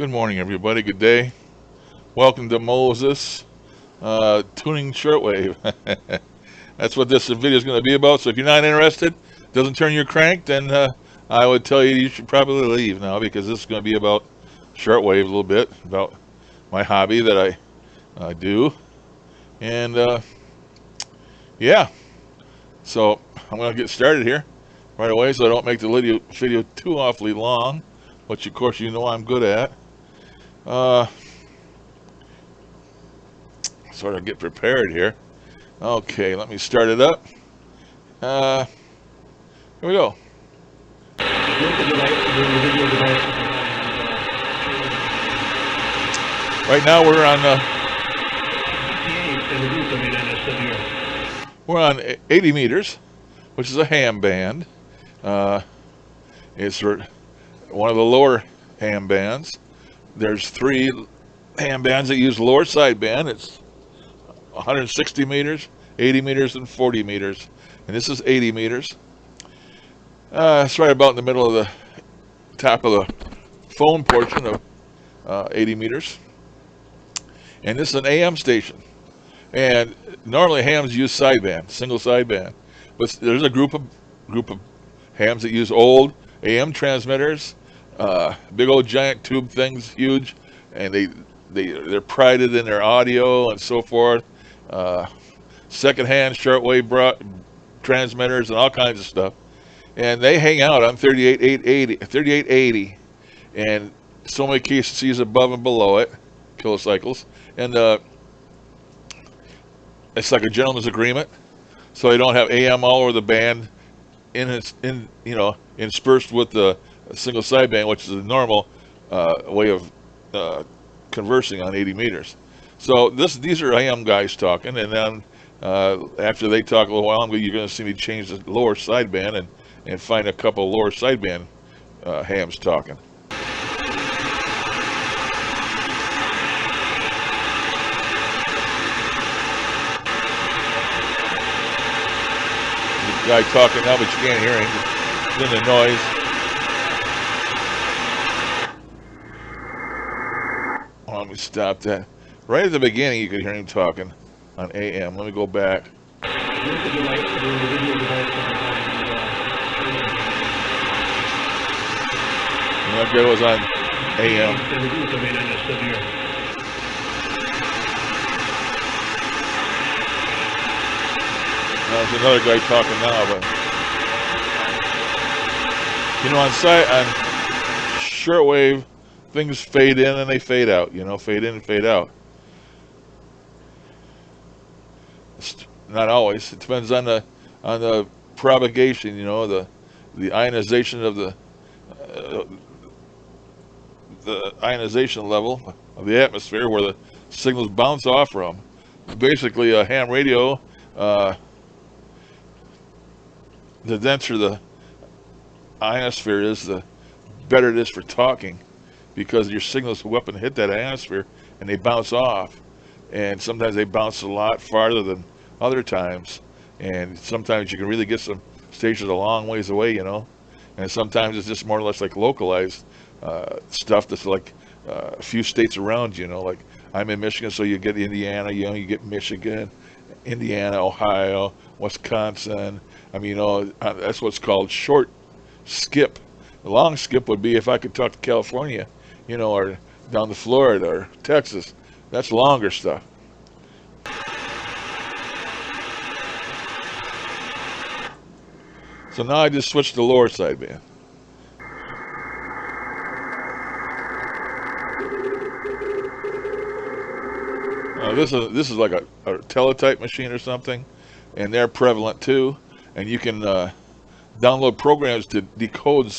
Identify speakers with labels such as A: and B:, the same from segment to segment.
A: Good morning, everybody. Good day. Welcome to Moses tuning shortwave. That's what this video is going to be about. So if you're not interested, doesn't turn your crank, then I would tell you should probably leave now, because this is going to be about shortwave a little bit, about my hobby that I do. And yeah, so I'm going to get started here right away so I don't make the video too awfully long, which of course you know I'm good at. Sort of get prepared here. Okay, let me start it up. Here we go. Right now we're on 80 meters, which is a ham band. It's one of the lower ham bands. There's 3 ham bands that use lower sideband. It's 160 meters, 80 meters, and 40 meters. And this is 80 meters. It's right about in the middle of the top of the phone portion of 80 meters. And this is an AM station. And normally hams use sideband, single sideband. But there's a group of hams that use old AM transmitters, big old giant tube things, huge, and they're prided in their audio and so forth. Secondhand shortwave transmitters and all kinds of stuff. And they hang out on 3880, and so many cases above and below it, kilocycles. And it's like a gentleman's agreement, so they don't have AM all over the band, interspersed with the single sideband, which is a normal way of conversing on 80 meters. So these are AM guys talking, and then after they talk a little while, you're going to see me change the lower sideband and find a couple of lower sideband hams talking. Guy talking now, but you can't hear him. It's in the noise. Oh, let me stop that. Right at the beginning, you could hear him talking on AM. Let me go back. And that guy was on AM. There's another guy talking now, but on shortwave, things fade in and they fade out. Fade in and fade out. Not always. It depends on the propagation. The ionization of the ionization level of the atmosphere, where the signals bounce off from. Basically, a ham radio. The denser the ionosphere is, the better it is for talking, because your signals go up and hit that ionosphere and they bounce off. And sometimes they bounce a lot farther than other times. And sometimes you can really get some stations a long ways away, And sometimes it's just more or less like localized stuff that's like a few states around you, Like I'm in Michigan, so you get Indiana, you get Michigan, Indiana, Ohio, Wisconsin. That's what's called short skip. The long skip would be if I could talk to California, or down to Florida or Texas. That's longer stuff. So now I just switched to lower sideband. This is like a teletype machine or something, and they're prevalent too. And you can download programs to decode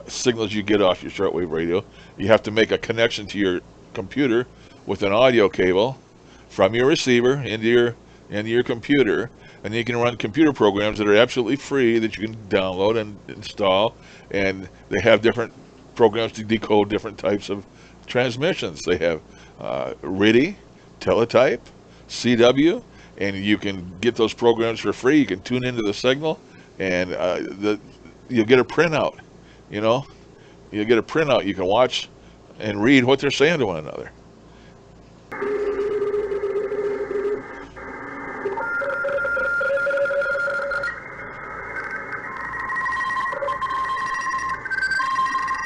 A: signals you get off your shortwave radio. You have to make a connection to your computer with an audio cable from your receiver into your computer, and you can run computer programs that are absolutely free that you can download and install. And they have different programs to decode different types of transmissions. They have RIDI, teletype, CW. And you can get those programs for free. You can tune into the signal, and you'll get a printout. You'll get a printout. You can watch and read what they're saying to one another.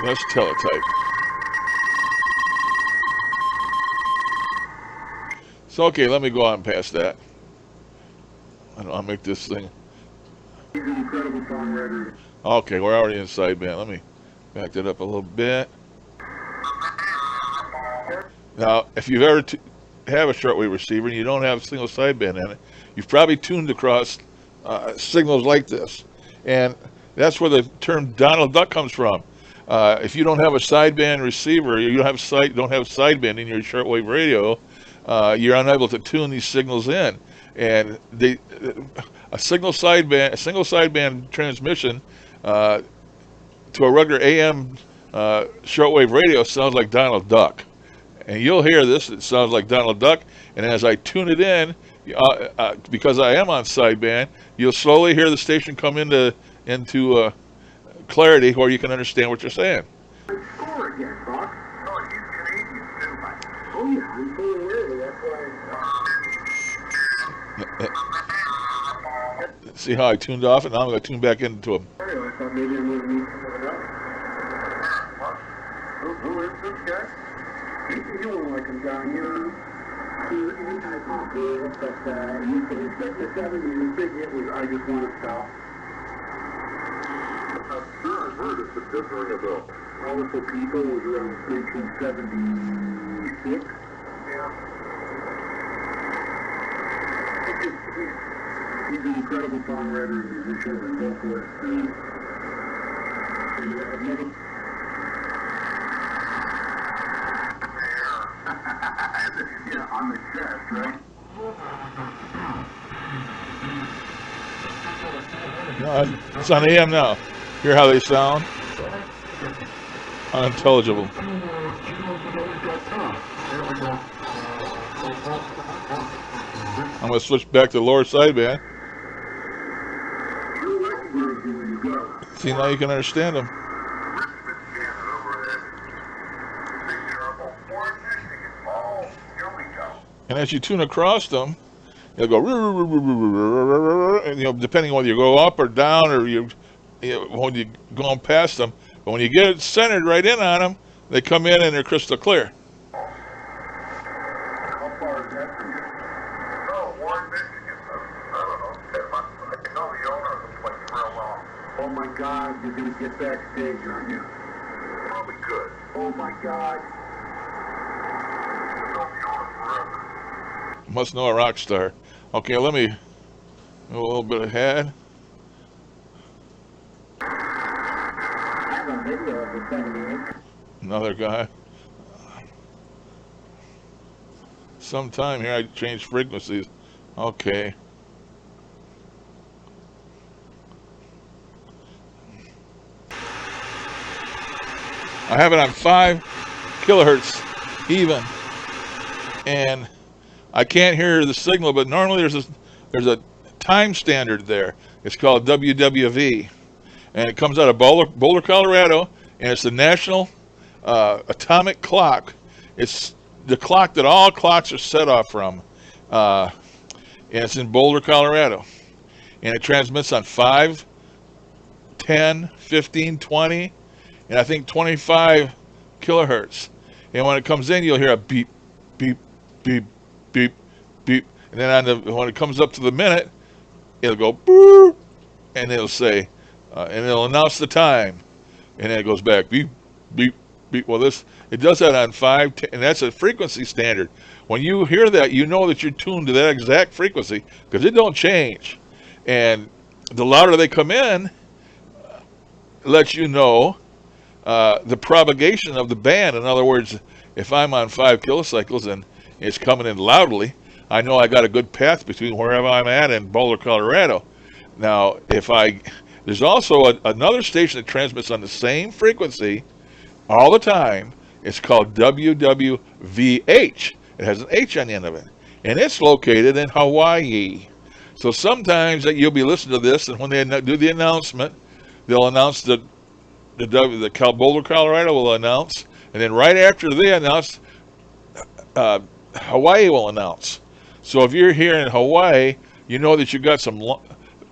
A: Let's teletype. So, okay, let me go on past that. I'll make this thing. Okay, we're already in sideband. Let me back that up a little bit. Now, if you've ever have a shortwave receiver and you don't have a single sideband in it, you've probably tuned across signals like this. And that's where the term Donald Duck comes from. If you don't have a sideband receiver, you don't have sideband in your shortwave radio, you're unable to tune these signals in. And a single sideband transmission to a regular AM shortwave radio sounds like Donald Duck. And you'll hear this, it sounds like Donald Duck. And as I tune it in, because I am on sideband, you'll slowly hear the station come into clarity where you can understand what you're saying.
B: Score again, Buck. Oh, he's Canadian too, man. Oh yeah, I'm fully aware of it. That's why.
A: See how I tuned off, and now I'm going to tune back into him.
B: I thought maybe I'm going to meet someone else. Who is this guy? You don't like him down here. He's anti-popular, but you can expect the 70s. Big hit was I Just Want to Stop. Sure, I've heard it, but it doesn't ring a bell. Powerful People was around 1976. Yeah. He's an incredible songwriter and musician and vocalist. Yeah, on the chest, right?
A: No, it's on AM now. Hear how they sound? Unintelligible. I'm going to switch back to the lower sideband. See, now you can understand them. And as you tune across them, it'll go, and, depending on whether you go up or down or when you're going past them. But when you get it centered right in on them, they come in and they're crystal clear.
B: How far is that from you? Oh, Warren, Michigan. I don't know. I know the owner of the place real well. Oh my God, you're going to get backstage, aren't you? Probably good. Oh my God. I know the owner forever.
A: Must know a rock star. Okay, let me go a little bit ahead.
B: I have a video of the 78.
A: Another guy. Sometime here I changed frequencies. Okay. I have it on 5 kilohertz even. And I can't hear the signal, but normally there's a time standard there. It's called WWV. And it comes out of Boulder, Colorado, and it's the National Atomic Clock. It's the clock that all clocks are set off from. And it's in Boulder, Colorado. And it transmits on 5, 10, 15, 20, and I think 25 kilohertz. And when it comes in, you'll hear a beep, beep, beep, beep, beep. And then when it comes up to the minute, it'll go boop, and it'll say, and it'll announce the time. And then it goes back, beep, beep, beep. Well, it does that on 5, 10, and that's a frequency standard. When you hear that, you know that you're tuned to that exact frequency because it don't change. And the louder they come in, lets you know the propagation of the band. In other words, if I'm on 5 kilocycles and it's coming in loudly, I know I got a good path between wherever I'm at in Boulder, Colorado. Now, there's also another station that transmits on the same frequency all the time. It's called WWVH. It has an H on the end of it. And it's located in Hawaii. So sometimes you'll be listening to this, and when they do the announcement, they'll announce Boulder, Colorado will announce, And then right after they announce, Hawaii will announce. So if you're here in Hawaii, you know that you got some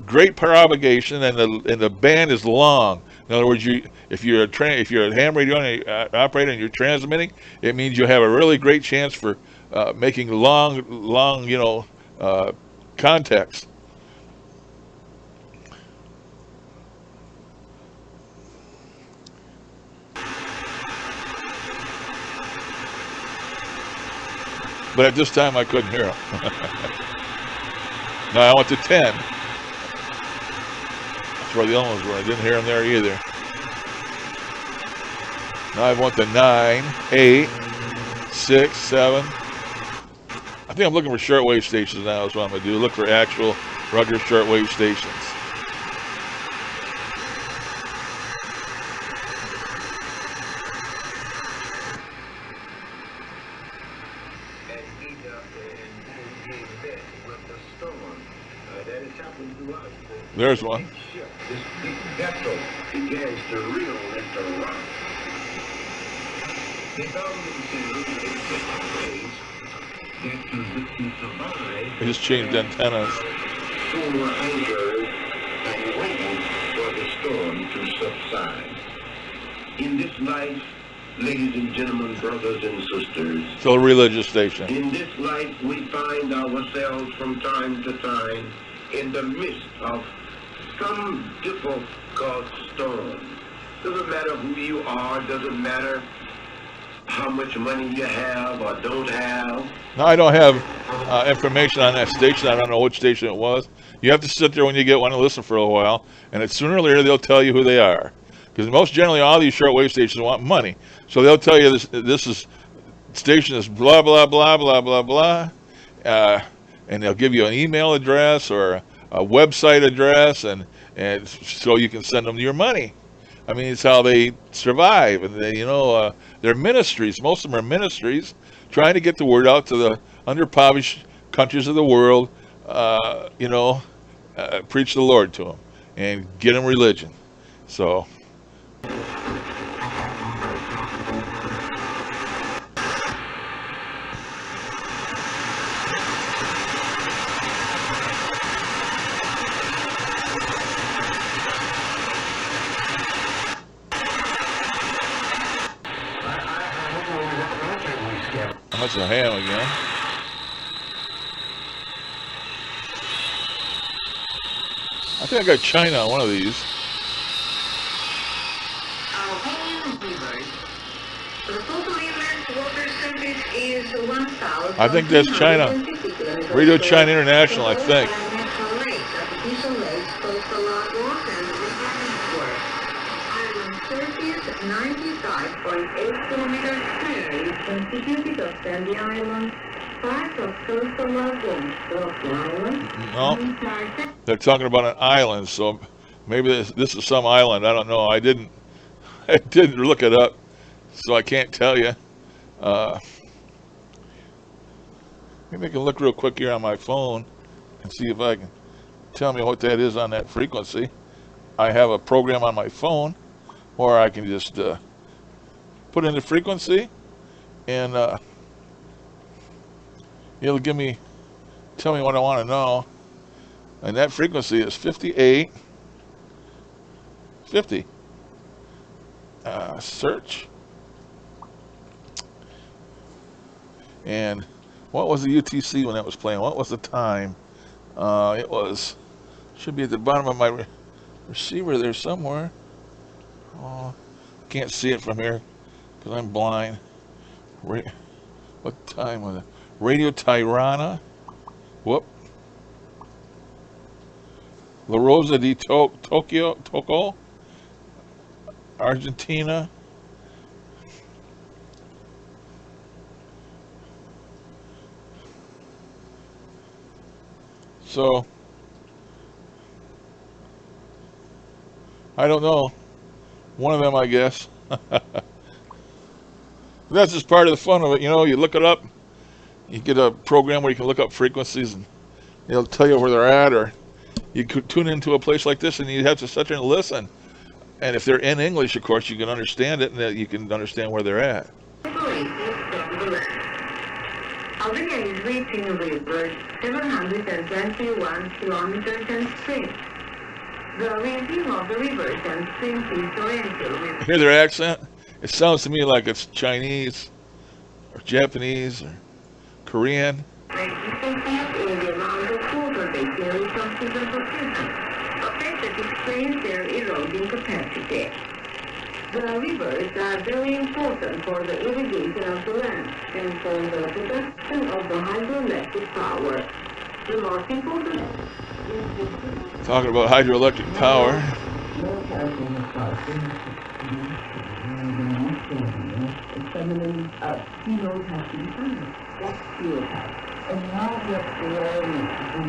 A: great propagation, and the band is long. In other words, if you're a ham radio operator and you're transmitting, it means you have a really great chance for making long contacts. But at this time, I couldn't hear them. Now I went to 10. That's where the other ones were. I didn't hear them there either. Now I went to 9, 8, 6, 7. I think I'm looking for shortwave stations now. That's what I'm going to do. Look for actual rugged shortwave stations. There's one.
B: This big vessel begins to reel and to rock. They found themselves in different ways that to survive.
A: I just changed antennas.
B: Solar anchors and waiting for the storm to subside. In this life, ladies and gentlemen, brothers and sisters,
A: Still a religious station.
B: in this life we find ourselves from time to time in the midst of some difficult storm. Doesn't matter who you are, doesn't matter how much money you have or don't have.
A: Now I don't have information on that station. I don't know which station it was. You have to sit there when you get one and listen for a while, and it's sooner or later they'll tell you who they are. Because most generally all these shortwave stations want money. So they'll tell you this is station is blah, blah, blah, blah, blah, blah. And they'll give you an email address or a website address, and so you can send them your money. I mean, it's how they survive. And they're ministries. Most of them are ministries trying to get the word out to the underpoverished countries of the world, preach the Lord to them and get them religion. So that's a ham again. I think I got China on one of these. I think that's China. Radio China International, I think. No, they're talking about an island, so maybe this is some island. I don't know. I didn't look it up, so I can't tell you. Maybe I can look real quick here on my phone and see if I can tell me what that is on that frequency. I have a program on my phone, or I can just put in the frequency, and it'll tell me what I want to know. And that frequency is 5850. Search. And what was the UTC when that was playing? What was the time? Should be at the bottom of my receiver there somewhere. Oh, can't see it from here because I'm blind. What time was it? Radio Tirana. Whoop. La Rosa di Tokyo, Argentina. So, I don't know. One of them, I guess. That's just part of the fun of it. You look it up. You get a program where you can look up frequencies, and it'll tell you where they're at, or you could tune into a place like this and you have to sit there and listen. And if they're in English, of course, you can understand it, and that you can understand where they're at.
C: Albania is reaching a river 721 kilometers and streams. The origin of the rivers and streams is Oriental with
A: Hear their accent? It sounds to me like it's Chinese or Japanese or Korean.
C: eastern part in the amount of water they carry from season to season, a fact that explains their eroding capacity. The rivers are very important for the irrigation of the land and for the production of the hydroelectric power. The most important is
A: Talking about hydroelectric power.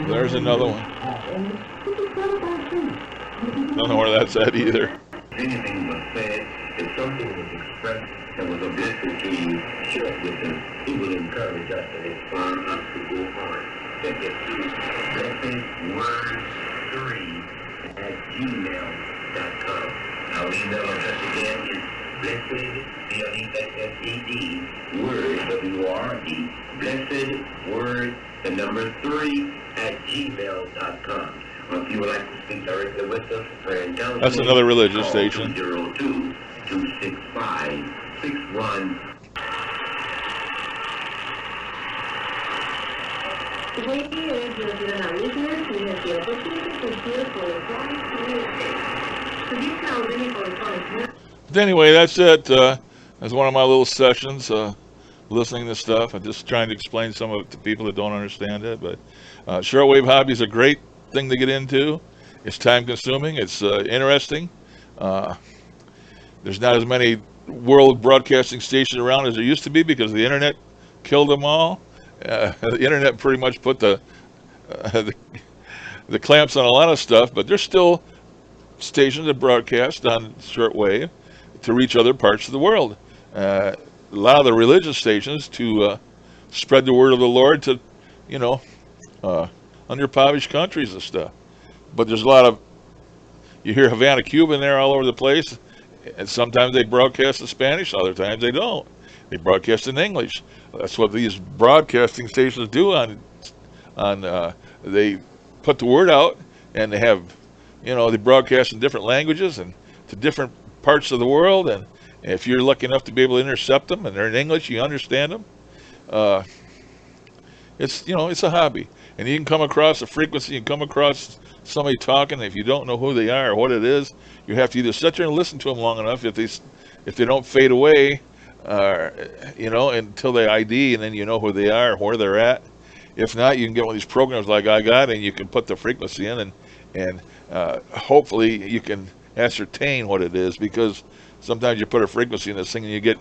A: There's another one. Don't know where that's at either.
B: Anything was said, if something was expressed that was of interest to you, share it with us. It will encourage us and inspire us to go on. That gets to blessed3@gmail.com. Our email address again is blessed, B-L-E-S-S-E-D, word, W-R-D, blessed word, the number 3@gmail.com. If you would like to speak directly with us,
A: That's another religious station.
B: 202-265-61.
C: Today, as our listeners, we have the opportunity to hear polyphonic music. To this Albany polyphonic music,
A: But anyway, that's it. That's one of my little sessions, listening to stuff and just trying to explain some of it to people that don't understand it. But shortwave hobby is a great thing to get into. It's time consuming. It's interesting. There's not as many world broadcasting stations around as there used to be because the internet killed them all. The internet pretty much put the clamps on a lot of stuff, but there's still stations that broadcast on shortwave to reach other parts of the world. A lot of the religious stations to spread the word of the Lord to, underpoverished countries and stuff. But there's a lot of, you hear Havana, Cuba in there all over the place, and sometimes they broadcast in Spanish, other times they don't. They broadcast in English. That's what these broadcasting stations do they put the word out, and they have, they broadcast in different languages and to different parts of the world, and if you're lucky enough to be able to intercept them and they're in English, you understand them. It's a hobby, and you can come across a frequency, you can come across somebody talking. If you don't know who they are or what it is, you have to either sit there and listen to them long enough if they don't fade away, until they ID, and then you know who they are or where they're at. If not, you can get one of these programs like I got, and you can put the frequency in, and hopefully you can ascertain what it is, because sometimes you put a frequency in this thing and you get,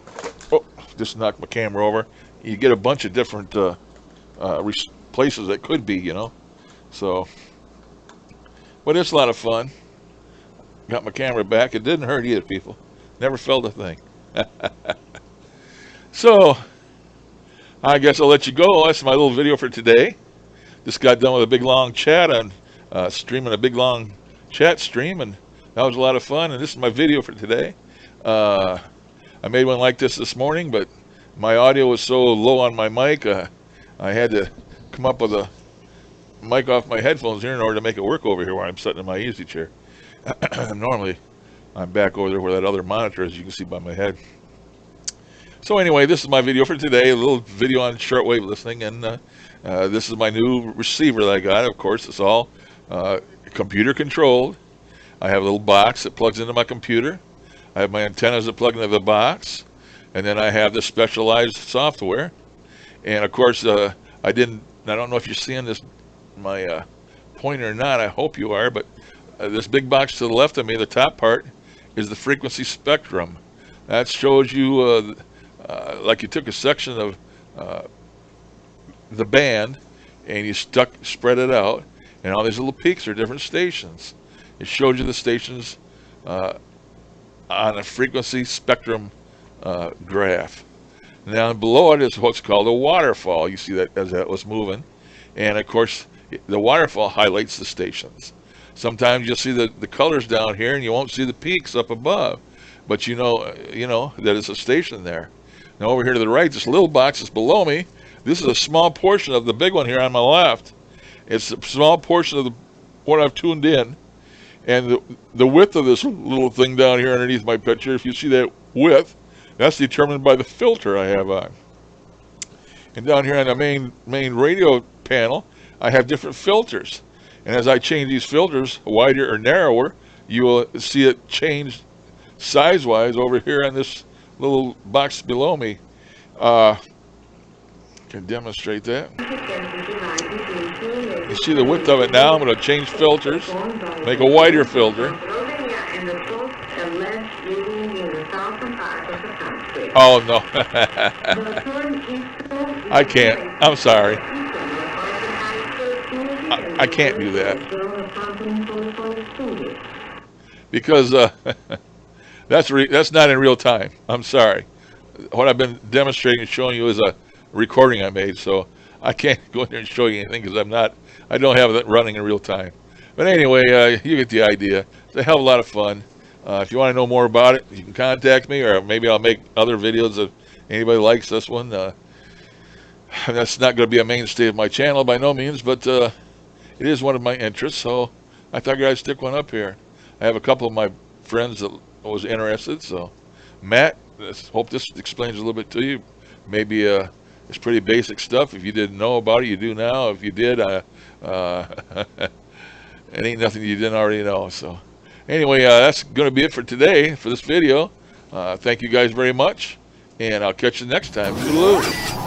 A: just knocked my camera over. You get a bunch of different places that could be, So, but it's a lot of fun. Got my camera back. It didn't hurt either, people. Never felt a thing. So, I guess I'll let you go. That's my little video for today. Just got done with a big long chat on streaming a big long chat stream, and that was a lot of fun. And this is my video for today. I made one like this morning, but my audio was so low on my mic, I had to come up with a mic off my headphones here in order to make it work over here where I'm sitting in my easy chair. Normally, I'm back over there where that other monitor is, you can see by my head. So anyway, this is my video for today, a little video on shortwave listening, and this is my new receiver that I got. Of course, it's all computer controlled. I have a little box that plugs into my computer. I have my antennas that plug into the box, and then I have the specialized software. And of course, I don't know if you're seeing this, my pointer or not. I hope you are, but this big box to the left of me, the top part, is the frequency spectrum. That shows you like you took a section of the band and you spread it out, and all these little peaks are different stations. It shows you the stations on a frequency spectrum graph. Now below it is what's called a waterfall. You see that as that was moving, and of course the waterfall highlights the stations. Sometimes you'll see the colors down here, and you won't see the peaks up above. But you know that it's a station there. Now over here to the right, this little box is below me. This is a small portion of the big one here on my left. It's a small portion of what I've tuned in. And the width of this little thing down here underneath my picture, if you see that width, that's determined by the filter I have on. And down here on the main radio panel, I have different filters. And as I change these filters, wider or narrower, you will see it change size-wise over here on this little box below me. Can demonstrate that. You see the width of it now. I'm going to change filters, make a wider filter. Oh no, I can't. I'm sorry. I can't do that because that's not in real time. I'm sorry. What I've been demonstrating and showing you is a recording I made, so I can't go in there and show you anything because I don't have that running in real time. But anyway, you get the idea. It's a hell of a lot of fun. If you want to know more about it, you can contact me, or maybe I'll make other videos if anybody likes this one. That's not going to be a mainstay of my channel by no means, but it is one of my interests, so I thought I'd stick one up here. I have a couple of my friends that was interested, so Matt, hope this explains a little bit to you. Maybe it's pretty basic stuff. If you didn't know about it, you do now. If you did, it ain't nothing you didn't already know. So anyway, that's going to be it for today, for this video. Thank you guys very much, and I'll catch you next time. Toodaloo.